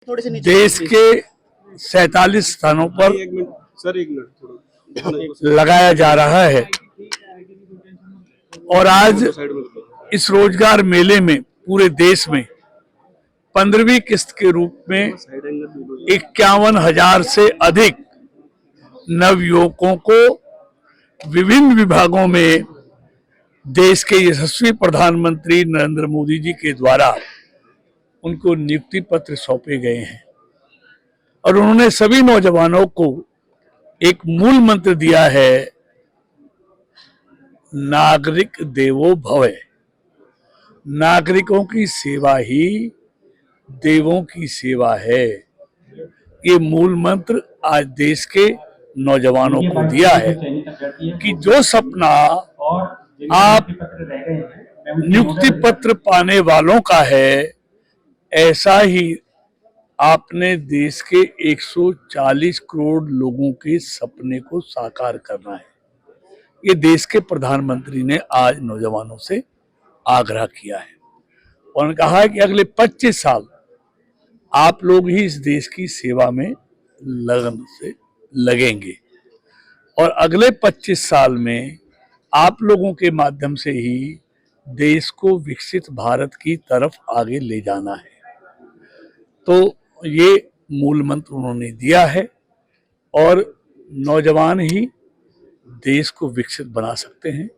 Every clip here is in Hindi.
थोड़े से नीचे देश के 47 स्थानों पर लगाया जा रहा है और आज इस रोजगार मेले में पूरे देश में 15वीं किस्त के रूप में 51,000 से अधिक नवयुवकों को विभिन्न विभागों में देश के यशस्वी प्रधानमंत्री नरेंद्र मोदी जी के द्वारा उनको नियुक्ति पत्र सौंपे गए हैं और उन्होंने सभी नौजवानों को एक मूल मंत्र दिया है, नागरिक देवो भव। नागरिकों की सेवा ही देवों की सेवा है। ये मूल मंत्र आज देश के नौजवानों को दिया है कि जो सपना आप नियुक्ति पत्र पाने वालों का है, ऐसा ही आपने देश के 140 करोड़ लोगों के सपने को साकार करना है। ये देश के प्रधानमंत्री ने आज नौजवानों से आग्रह किया है और उन्होंने कहा है कि अगले 25 साल आप लोग ही इस देश की सेवा में लगन से लगेंगे और अगले 25 साल में आप लोगों के माध्यम से ही देश को विकसित भारत की तरफ आगे ले जाना है। तो ये मूल मंत्र उन्होंने दिया है और नौजवान ही देश को विकसित बना सकते हैं,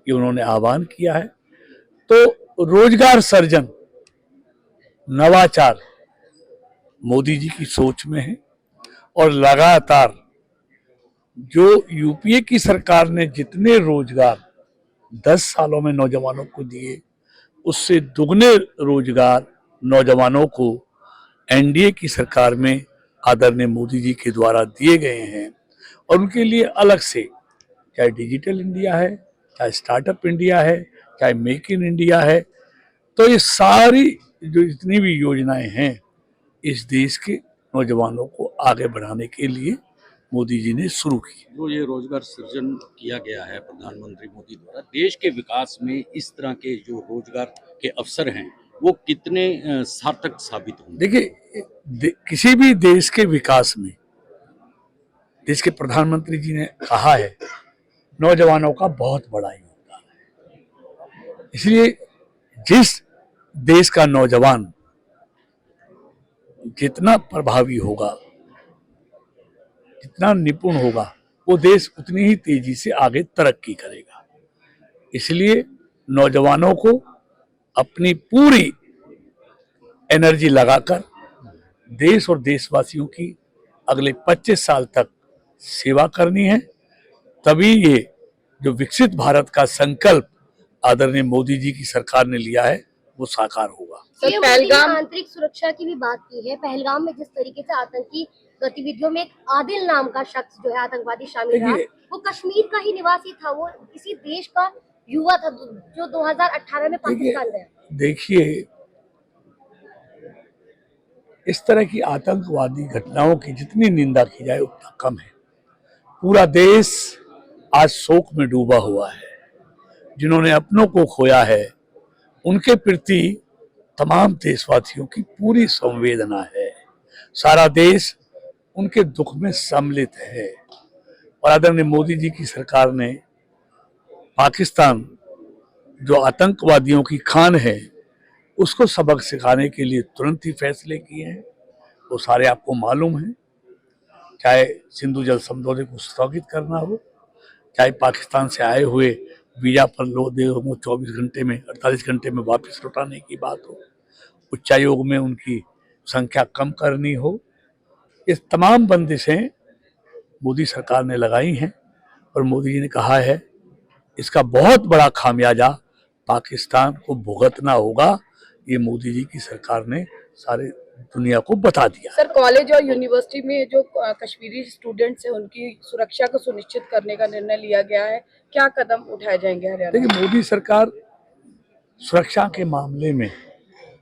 ये उन्होंने आह्वान किया है। तो रोजगार सृजन, नवाचार मोदी जी की सोच में है और लगातार जो यूपीए की सरकार ने जितने रोजगार 10 सालों में नौजवानों को दिए, उससे दुगने रोजगार नौजवानों को एनडीए की सरकार में आदरणीय मोदी जी के द्वारा दिए गए हैं और उनके लिए अलग से, चाहे डिजिटल इंडिया है, चाहे स्टार्टअप इंडिया है, चाहे मेक इन इंडिया है, तो ये सारी जो जितनी भी योजनाएं हैं इस देश के नौजवानों को आगे बढ़ाने के लिए मोदी जी ने शुरू की। जो ये रोजगार सृजन किया गया है प्रधानमंत्री मोदी द्वारा, देश के विकास में इस तरह के जो रोजगार के अवसर हैं वो कितने सार्थक साबित होंगे? देखिए, किसी भी देश के विकास में देश के प्रधानमंत्री जी ने कहा है नौजवानों का बहुत बड़ा योगदान है। इसलिए जिस देश का नौजवान जितना प्रभावी होगा, जितना निपुण होगा, वो देश उतनी ही तेजी से आगे तरक्की करेगा। इसलिए नौजवानों को अपनी पूरी एनर्जी लगाकर देश और देशवासियों की अगले 25 साल तक सेवा करनी है, तभी ये जो विकसित भारत का संकल्प आदरणीय मोदी जी की सरकार ने लिया है वो साकार होगा। सर, पहलगाम आंतरिक सुरक्षा की भी बात की है। पहलगाम में जिस तरीके से आतंकी गतिविधियों में एक आदिल नाम का शख्स जो है आतंकवादी शामिल रहा, वो कश्मीर का ही निवासी था, वो किसी देश का युवा था जो 2018 में पाकिस्तान गया। देखिए, इस तरह की आतंकवादी घटनाओं की जितनी निंदा की जाए उतना कम है। पूरा देश आज शोक में डूबा हुआ है। जिन्होंने अपनों को खोया है उनके प्रति तमाम देशवासियों की पूरी संवेदना है। सारा देश उनके दुख में सम्मिलित है और आदरणीय मोदी जी की सरकार ने पाकिस्तान जो आतंकवादियों की खान है उसको सबक सिखाने के लिए तुरंत ही फैसले किए हैं। वो सारे आपको मालूम है, चाहे सिंधु जल समझौते को स्थगित करना हो, चाहे पाकिस्तान से आए हुए वीजा पर लोग 24 घंटे में 48 घंटे में वापस लौटाने की बात हो, उच्चायोग में उनकी संख्या कम करनी हो, ये तमाम बंदिशें मोदी सरकार ने लगाई हैं और मोदी जी ने कहा है इसका बहुत बड़ा खामियाजा पाकिस्तान को भुगतना होगा। ये मोदी जी की सरकार ने सारे दुनिया को बता दिया। सर, कॉलेज और यूनिवर्सिटी में जो कश्मीरी स्टूडेंट्स हैं उनकी सुरक्षा को सुनिश्चित करने का निर्णय लिया गया है, क्या कदम उठाए जाएंगे हरियाणा? देखिए, मोदी सरकार सुरक्षा के मामले में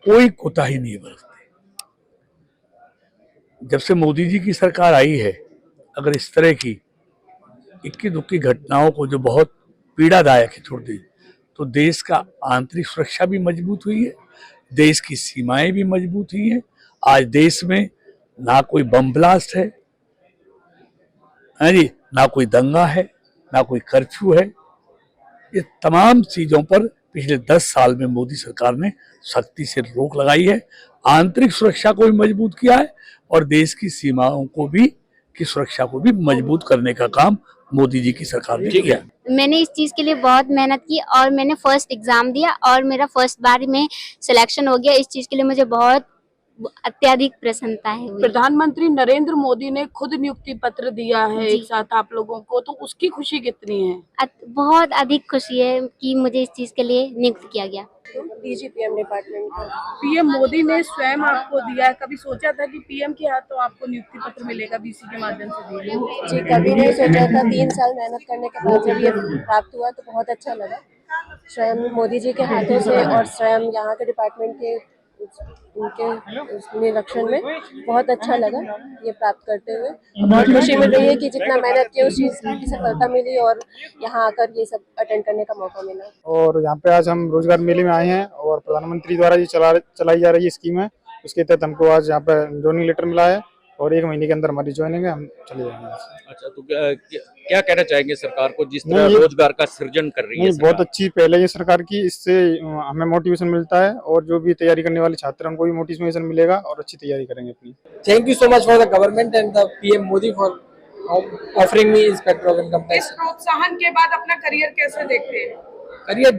कोई कोताही नहीं बरतती। जब से मोदी जी की सरकार आई है, अगर इस तरह की इक्की दुक्की घटनाओं को जो बहुत पीड़ादायक है छोड़ दी, तो देश का आंतरिक सुरक्षा भी मजबूत हुई है, देश की सीमाएं भी मजबूत हुई हैं, आज देश में ना कोई बम ब्लास्ट है जी, ना कोई दंगा है, ना कोई कर्फ्यू है। ये तमाम चीजों पर पिछले 10 साल में मोदी सरकार ने सख्ती से रोक लगाई है। आंतरिक सुरक्षा को भी मजबूत किया है और देश की सीमाओं को भी की सुरक्षा को भी मजबूत करने का काम मोदी जी की सरकार ने किया। मैंने इस चीज के लिए बहुत मेहनत की और मैंने फर्स्ट एग्जाम दिया और मेरा फर्स्ट बार में सिलेक्शन हो गया। इस चीज के लिए मुझे बहुत अत्यधिक प्रसन्नता है हुई। प्रधानमंत्री नरेंद्र मोदी ने खुद नियुक्ति पत्र दिया है जी। एक साथ आप लोगों को, तो उसकी खुशी कितनी है? बहुत अधिक खुशी है कि मुझे इस चीज के लिए नियुक्त किया गया। डीजीपीएम डिपार्टमेंट का पीएम मोदी ने स्वयं आपको दिया है। कभी सोचा था कि पीएम के हाथों आपको नियुक्ति पत्र मिलेगा, बीसी के माध्यम से दिया? जी, कभी नहीं सोचा था। 3 साल मेहनत करने के बाद जब ये प्राप्त हुआ तो बहुत अच्छा लगा। स्वयं मोदी जी के हाथों से और स्वयं यहाँ के डिपार्टमेंट के उनके निरीक्षण में बहुत अच्छा लगा ये प्राप्त करते हुए। बहुत खुशी मिल रही है कि जितना मेहनत किया उस चीज़ की सफलता मिली और यहाँ आकर ये सब अटेंड करने का मौका मिला। और यहाँ पे आज हम रोजगार मेले में आए हैं और प्रधानमंत्री द्वारा ये चलाई जा रही है स्कीम है, उसके तहत हमको आज यहाँ पे ज्वाइनिंग लेटर मिला है और 1 महीने के अंदर हमारी ज्वाइनिंग है, हम चले जाएंगे। अच्छा, तो क्या कहना चाहेंगे सरकार को जिस तरह रोजगार का सृजन कर रही है? बहुत अच्छी पहले ये सरकार की, इससे हमें मोटिवेशन मिलता है और जो भी तैयारी करने वाले छात्र उनको भी मोटिवेशन मिलेगा और अच्छी तैयारी करेंगे अपनी। Thank you so much for the government and the PM Modi for offering me inspector of income tax. इस प्रोत्साहन के बाद अपना करियर कैसे देखते हैं? करियर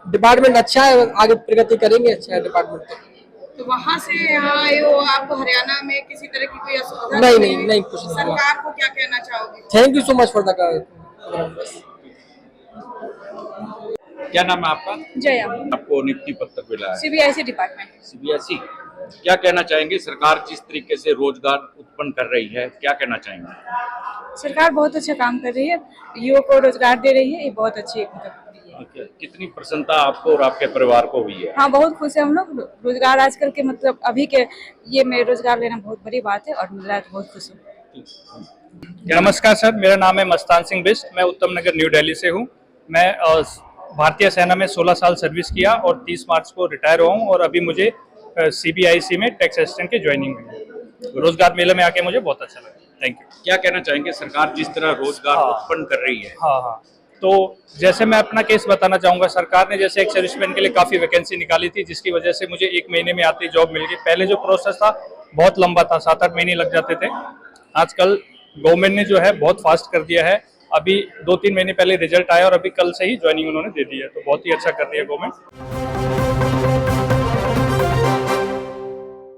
डिपार्टमेंट अच्छा है, आगे प्रगति करेंगे, अच्छा है डिपार्टमेंट। तो वहाँ से यहाँ आए हो, आपको हरियाणा में किसी तरह की कोई असुविधा नहीं कुछ नहीं। सरकार को क्या कहना चाहोगे? Thank you so much for the government. क्या नाम है आपका? जया, आपको नियुक्ति पत्र मिला है सीबीआईसी डिपार्टमेंट। सीबीएसई। क्या कहना चाहेंगे, सरकार जिस तरीके से रोजगार उत्पन्न कर रही है, क्या कहना चाहेंगे? सरकार बहुत अच्छा काम कर रही है, युवा को रोजगार दे रही है, ये बहुत अच्छी कितनी प्रसन्नता आपको और आपके परिवार को हुई है? हाँ, बहुत खुश है हम लोग। रोजगार आजकल के मतलब अभी के ये में रोजगार लेना बहुत बड़ी बात है और मिल रहा है तो बहुत खुश हूँ। नमस्कार सर, मेरा नाम है मस्तान सिंह बिष्ट। मैं उत्तम नगर न्यू दिल्ली से हूँ। मैं भारतीय सेना में 16 साल सर्विस किया और 30 मार्च को रिटायर हुआ हूँ और अभी मुझे सीबीआईसी में टैक्स असिस्टेंट की ज्वाइनिंग हुई। रोजगार मेले में आके मुझे बहुत अच्छा लगा। Thank you. क्या कहना चाहेंगे, सरकार जिस तरह रोजगार उत्पन्न कर रही है? हाँ, तो जैसे मैं अपना केस बताना चाहूँगा, सरकार ने जैसे एक सर्विसमैन के लिए काफ़ी वैकेंसी निकाली थी, जिसकी वजह से मुझे 1 महीने में आती जॉब मिल गई। पहले जो प्रोसेस था बहुत लंबा था, 7-8 महीने लग जाते थे। आजकल गवर्नमेंट ने जो है बहुत फास्ट कर दिया है। अभी 2-3 महीने पहले रिजल्ट आया और अभी कल से ही ज्वाइनिंग उन्होंने दे दी है, तो बहुत ही अच्छा कर दिया गवर्नमेंट।